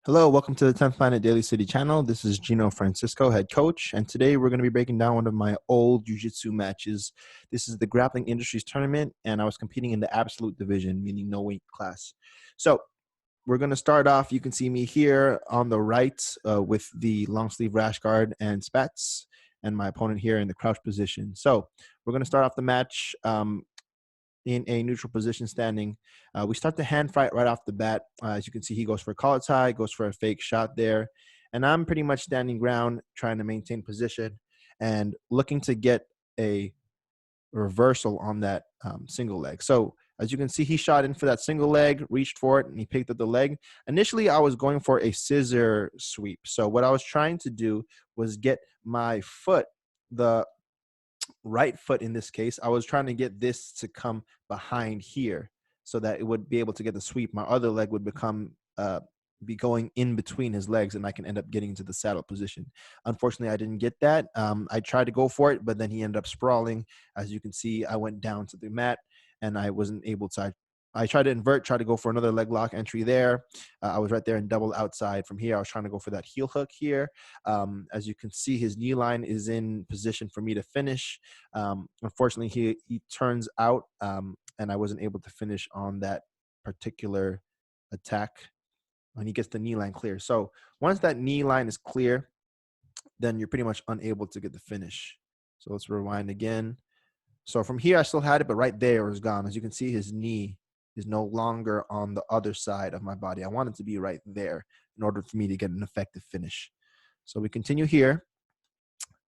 Hello, welcome to the 10th Planet Daily City channel. This is Gino Francisco, head coach, and today we're going to be breaking down one of my old jiu-jitsu matches. This is the Grappling Industries tournament, and I was competing in the absolute division, meaning no weight class. So we're going to start off. You can see me here on the right with the long sleeve rash guard and spats, and my opponent here in the crouch position. So we're going to start off the match in a neutral position standing. We start the hand fight right off the bat. As you can see, he goes for a collar tie, goes for a fake shot there. And I'm pretty much standing ground, trying to maintain position and looking to get a reversal on that single leg. So as you can see, he shot in for that single leg, reached for it, and he picked up the leg. Initially, I was going for a scissor sweep. So what I was trying to do was get my foot, the right foot in this case, I was trying to get this to come behind here so that it would be able to get the sweep. My other leg would be going in between his legs, and I can end up getting into the saddle position. Unfortunately, I didn't get that. I tried to go for it, but then he ended up sprawling. As you can see, I went down to the mat, and I wasn't able to. I tried to invert, tried to go for another leg lock entry there. I was right there in double outside. From here, I was trying to go for that heel hook here. As you can see, his knee line is in position for me to finish. Unfortunately, he turns out, and I wasn't able to finish on that particular attack when he gets the knee line clear. So once that knee line is clear, then you're pretty much unable to get the finish. So let's rewind again. So from here, I still had it, but right there it was gone. As you can see, his knee is no longer on the other side of my body. I want it to be right there in order for me to get an effective finish. So we continue here,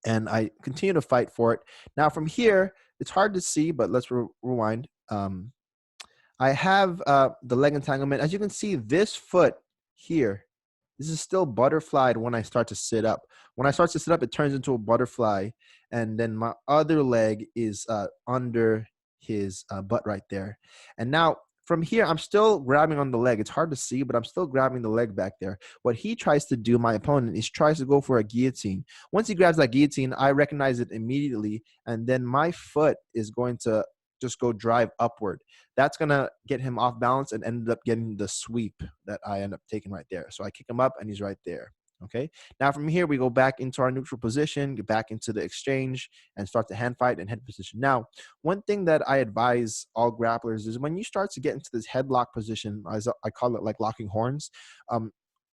and I continue to fight for it. Now from here, it's hard to see, but let's rewind. I have the leg entanglement. As you can see, this foot here, this is still butterflied when I start to sit up. When I start to sit up, it turns into a butterfly, and then my other leg is under his butt right there. And now from here, I'm still grabbing on the leg. It's hard to see, but I'm still grabbing the leg back there. What he tries to do, my opponent, is tries to go for a guillotine. Once he grabs that guillotine, I recognize it immediately, and then my foot is going to just go drive upward. That's going to get him off balance and ended up getting the sweep that I end up taking right there. So I kick him up, and he's right there. Okay. Now from here, we go back into our neutral position, get back into the exchange, and start the hand fight and head position. Now, one thing that I advise all grapplers is when you start to get into this headlock position, as I call it, like locking horns,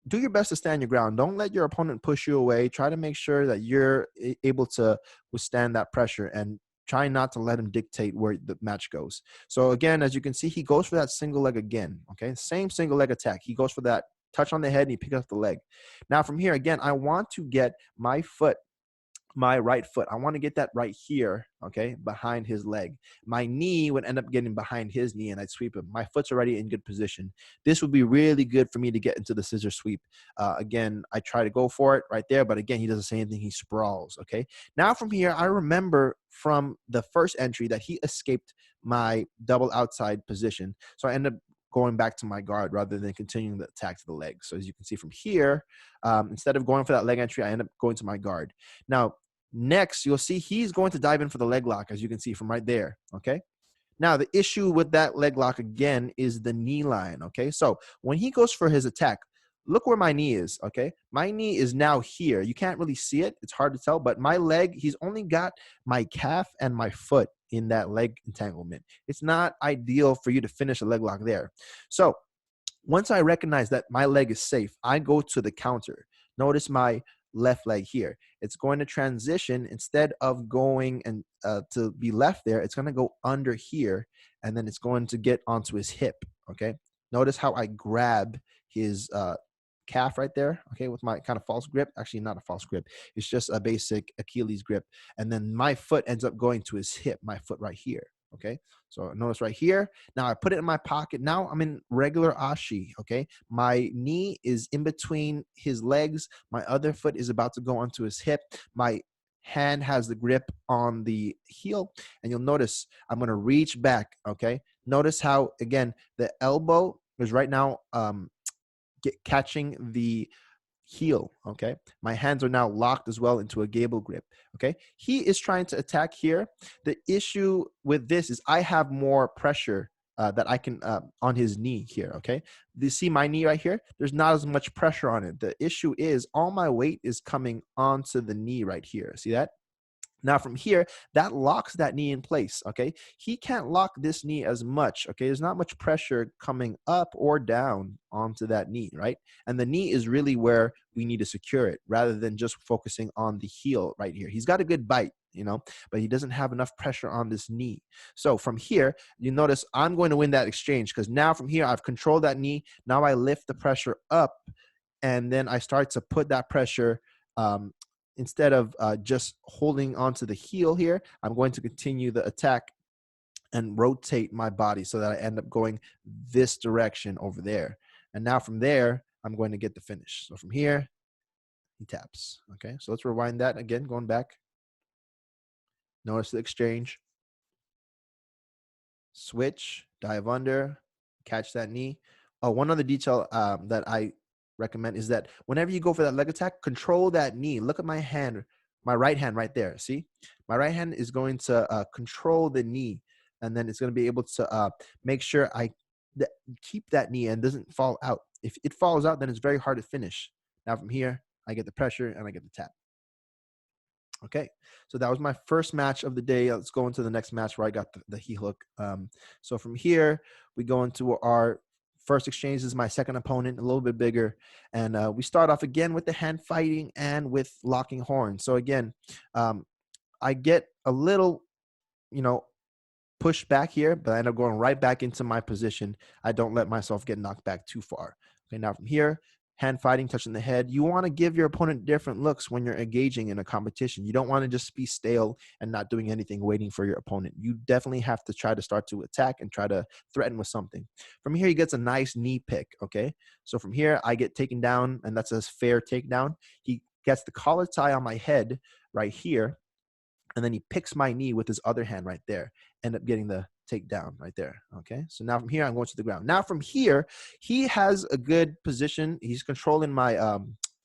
do your best to stand your ground. Don't let your opponent push you away. Try to make sure that you're able to withstand that pressure, and try not to let him dictate where the match goes. So again, as you can see, he goes for that single leg again. Okay, same single leg attack. He goes for that touch on the head, and he picks up the leg. Now from here, again, I want to get my foot, my right foot. I want to get that right here, okay, behind his leg. My knee would end up getting behind his knee, and I'd sweep him. My foot's already in good position. This would be really good for me to get into the scissor sweep. Again, I try to go for it right there, but again, he doesn't say anything. He sprawls, okay? Now from here, I remember from the first entry that he escaped my double outside position. So I end up going back to my guard rather than continuing the attack to the leg. So as you can see from here, instead of going for that leg entry, I end up going to my guard. Now, next, you'll see he's going to dive in for the leg lock, as you can see from right there, okay? Now, the issue with that leg lock, again, is the knee line, okay? So when he goes for his attack, look where my knee is, okay? My knee is now here. You can't really see it. It's hard to tell, but my leg, he's only got my calf and my foot in that leg entanglement. It's not ideal for you to finish a leg lock there. So once I recognize that my leg is safe, I go to the counter. Notice my left leg here. It's going to transition. Instead of going and to be left there, it's going to go under here, and then it's going to get onto his hip, okay? Notice how I grab his calf right there, okay, with my kind of false grip. Actually, not a false grip. It's just a basic Achilles grip. And then my foot ends up going to his hip, my foot right here, okay? So notice right here. Now I put it in my pocket. Now I'm in regular ashi, okay? My knee is in between his legs. My other foot is about to go onto his hip. My hand has the grip on the heel, and you'll notice I'm going to reach back, okay? Notice how, again, the elbow is right now catching the heel, okay? My hands are now locked as well into a gable grip, okay? He is trying to attack here. The issue with this is I have more pressure that I can on his knee here. Okay, you see my knee right here? There's not as much pressure on it. The issue is all my weight is coming onto the knee right here. See that? Now from here, that locks that knee in place, okay? He can't lock this knee as much, okay? There's not much pressure coming up or down onto that knee, right? And the knee is really where we need to secure it rather than just focusing on the heel right here. He's got a good bite, you know, but he doesn't have enough pressure on this knee. So from here, you notice I'm going to win that exchange because now from here, I've controlled that knee. Now I lift the pressure up and then I start to put that pressure instead of just holding onto the heel here, I'm going to continue the attack and rotate my body so that I end up going this direction over there. And now from there, I'm going to get the finish. So from here, he taps. Okay, so let's rewind that again, going back. Notice the exchange. Switch, dive under, catch that knee. Oh, one other detail that I recommend is that whenever you go for that leg attack, control that knee. Look at my hand, my right hand right there. See, my right hand is going to control the knee, and then it's going to be able to make sure I keep that knee and doesn't fall out. If it falls out, then it's very hard to finish. Now from here, I get the pressure and I get the tap. Okay, so that was my first match of the day. Let's go into the next match where I got the heel hook. So from here, we go into our first exchange. This is my second opponent, a little bit bigger. And we start off again with the hand fighting and with locking horns. So again, I get a little, you know, push back here, but I end up going right back into my position. I don't let myself get knocked back too far. Okay, now from here, hand fighting, touching the head. You want to give your opponent different looks when you're engaging in a competition. You don't want to just be stale and not doing anything, waiting for your opponent. You definitely have to try to start to attack and try to threaten with something. From here, he gets a nice knee pick, okay? So from here, I get taken down, and that's a fair takedown. He gets the collar tie on my head right here, and then he picks my knee with his other hand right there, end up getting the takedown right there. Okay, so now from here, I'm going to the ground. Now from here, he has a good position. He's controlling my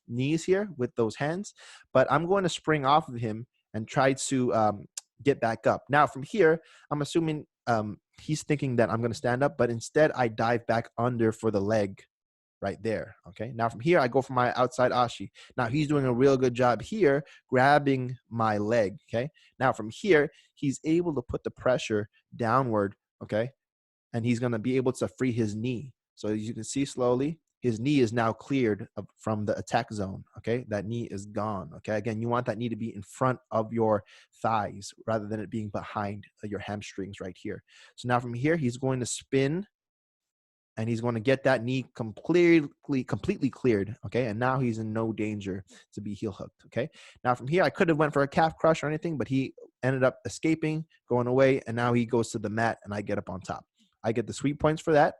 knees here with those hands, but I'm going to spring off of him and try to get back up. Now from here, I'm assuming he's thinking that I'm going to stand up, but instead I dive back under for the leg right there. Okay, now from here I go for my outside ashi. Now he's doing a real good job here grabbing my leg. Okay, now from here he's able to put the pressure downward. Okay, and he's going to be able to free his knee. So as you can see slowly, his knee is now cleared from the attack zone. Okay, that knee is gone. Okay, again, you want that knee to be in front of your thighs rather than it being behind your hamstrings right here. So now from here he's going to spin and he's going to get that knee completely cleared, okay? And now he's in no danger to be heel hooked, okay? Now from here, I could have went for a calf crush or anything, but he ended up escaping, going away, and now he goes to the mat, and I get up on top. I get the sweet points for that.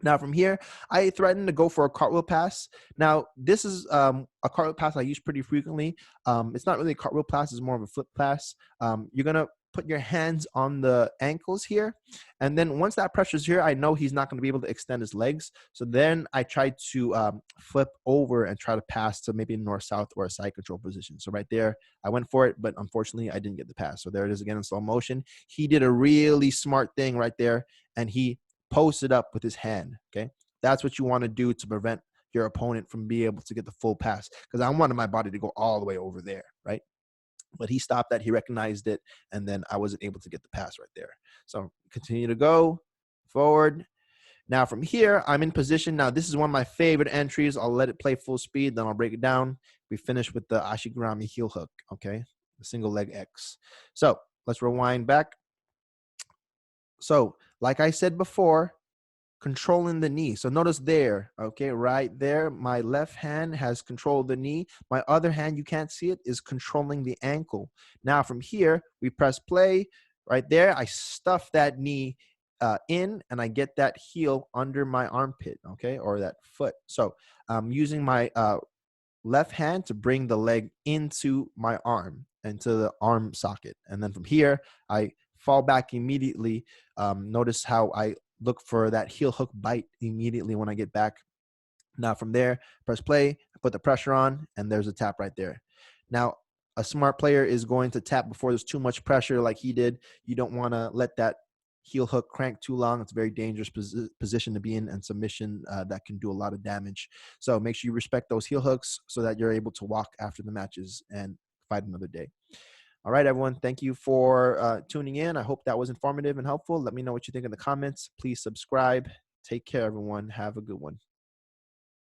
Now from here, I threatened to go for a cartwheel pass. Now this is a cartwheel pass I use pretty frequently. It's not really a cartwheel pass; it's more of a flip pass. You're gonna put your hands on the ankles here, and then once that pressure's here, I know he's not going to be able to extend his legs. So then I try to flip over and try to pass to maybe north-south or a side control position. So right there, I went for it, but unfortunately, I didn't get the pass. So there it is again in slow motion. He did a really smart thing right there, and he posted up with his hand. Okay, that's what you want to do to prevent your opponent from being able to get the full pass, because I wanted my body to go all the way over there, right? But he stopped that, he recognized it, and then I wasn't able to get the pass right there. So continue to go forward. Now from here, I'm in position. Now this is one of my favorite entries. I'll let it play full speed, then I'll break it down. We finish with the Ashigarami heel hook, okay? The single leg X. So let's rewind back. So like I said before, controlling the knee. So notice there, okay, right there, my left hand has controlled the knee. My other hand, you can't see it, is controlling the ankle. Now from here, we press play. Right there, I stuff that knee in, and I get that heel under my armpit, okay, or that foot. So I'm using my left hand to bring the leg into my arm, into the arm socket. And then from here, I fall back immediately. Notice how I look for that heel hook bite immediately when I get back. Now from there, press play, I put the pressure on, and there's a tap right there. Now, a smart player is going to tap before there's too much pressure like he did. You don't want to let that heel hook crank too long. It's a very dangerous position to be in, and submission that can do a lot of damage. So make sure you respect those heel hooks so that you're able to walk after the matches and fight another day. All right, everyone. Thank you for tuning in. I hope that was informative and helpful. Let me know what you think in the comments. Please subscribe. Take care, everyone. Have a good one.